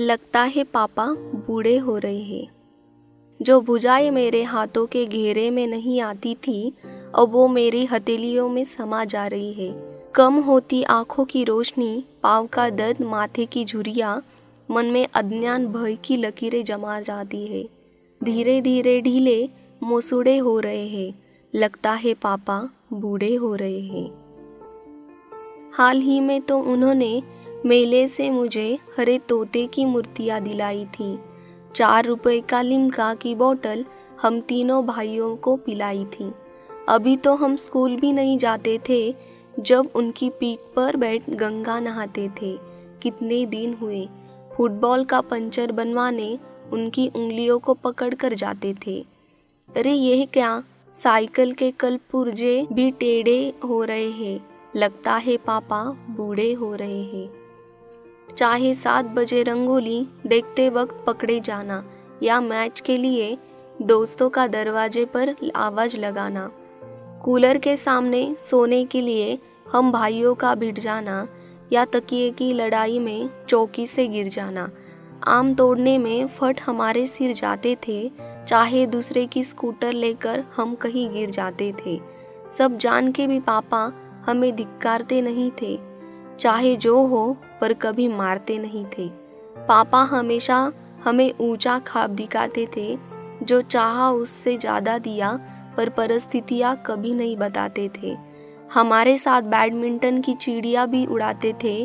लगता है पापा बूढ़े हो रहे हैं। जो भुजाएं मेरे हाथों के घेरे में नहीं आती थी, अब वो मेरी हथेलियों में समा जा रही है। कम होती आंखों की रोशनी, पाँव का दर्द, माथे की झुर्रियाँ, मन में अज्ञान भय की लकीरें जमा जाती है। धीरे धीरे ढीले मोसूड़े हो रहे हैं। लगता है पापा बूढ़े हो रहे हैं। हाल ही में तो उन्होंने मेले से मुझे हरे तोते की मूर्तियाँ दिलाई थी। 4 रुपए का लिम्का की बोतल हम तीनों भाइयों को पिलाई थी। अभी तो हम स्कूल भी नहीं जाते थे जब उनकी पीठ पर बैठ गंगा नहाते थे। कितने दिन हुए फुटबॉल का पंचर बनवाने उनकी उंगलियों को पकड़ कर जाते थे। अरे यह क्या, साइकिल के कल पुर्जे भी टेढ़े हो रहे हैं। लगता है पापा बूढ़े हो रहे हैं। चाहे 7 बजे रंगोली देखते वक्त पकड़े जाना या मैच के लिए दोस्तों का दरवाजे पर आवाज लगाना, कूलर के सामने सोने के लिए हम भाइयों का भिड़ जाना या तकिए की लड़ाई में चौकी से गिर जाना, आम तोड़ने में फट हमारे सिर जाते थे, चाहे दूसरे की स्कूटर लेकर हम कहीं गिर जाते थे। सब जान के भी पापा हमें धिक्कारते नहीं थे। चाहे जो हो, पर कभी मारते नहीं थे। पापा हमेशा हमें ऊंचा ख्वाब दिखाते थे, जो चाहा उससे ज़्यादा दिया, पर परिस्थितियाँ कभी नहीं बताते थे। हमारे साथ बैडमिंटन की चिड़िया भी उड़ाते थे।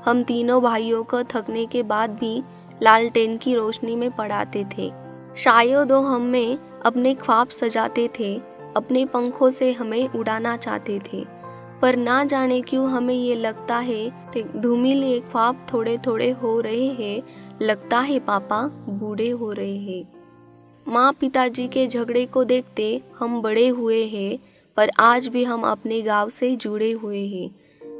हम तीनों भाइयों को थकने के बाद भी लालटेन की रोशनी में पढ़ाते थे। शायद वो हमें अपने ख्वाब सजाते थे, अपने पंखों से हमें उड़ाना चाहते थे, पर ना जाने क्यों हमें ये लगता है धूमिल ख्वाब थोड़े थोड़े हो रहे हैं। लगता है पापा बूढ़े हो रहे हैं। माँ पिताजी के झगड़े को देखते हम बड़े हुए हैं, पर आज भी हम अपने गांव से जुड़े हुए हैं।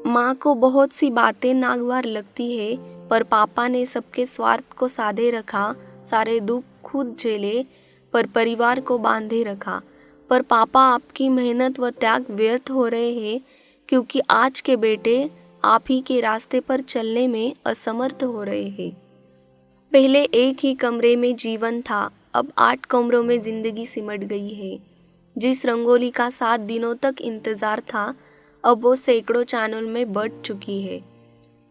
माँ को बहुत सी बातें नागवार लगती है, पर पापा ने सबके स्वार्थ को साधे रखा। सारे दुख खुद झेले, पर परिवार को बांधे रखा। पर पापा आपकी मेहनत व त्याग व्यर्थ हो रहे हैं, क्योंकि आज के बेटे आप ही के रास्ते पर चलने में असमर्थ हो रहे हैं। पहले एक ही कमरे में जीवन था, अब 8 कमरों में जिंदगी सिमट गई है। जिस रंगोली का 7 दिनों तक इंतजार था, अब वो सैकड़ों चैनल में बढ़ चुकी है।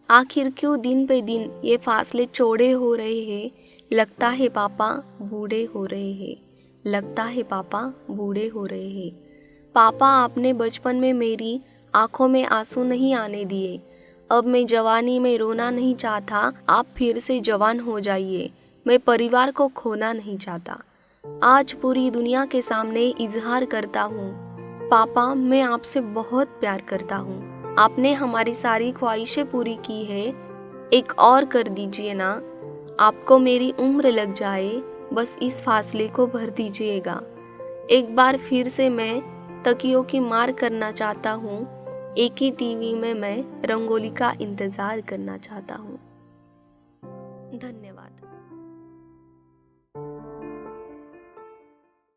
आखिर क्यों दिन पे दिन ये फासले चौड़े हो रहे हैं। लगता है पापा बूढ़े हो रहे हैं। लगता है पापा बूढ़े हो रहे हैं। पापा आपने बचपन में मेरी आंखों में आंसू नहीं आने दिए। अब मैं जवानी में रोना नहीं चाहता। आप फिर से जवान हो जाइए। मैं परिवार को खोना नहीं चाहता। आज पूरी दुनिया के सामने इजहार करता हूँ, पापा मैं आपसे बहुत प्यार करता हूँ। आपने हमारी सारी ख्वाहिशें पूरी की है, एक और कर दीजिए ना। आपको मेरी उम्र लग जाए, बस इस फासले को भर दीजिएगा। एक बार फिर से मैं तकियों की मार करना चाहता हूँ। एक ही टीवी में मैं रंगोली का इंतजार करना चाहता हूँ। धन्यवाद।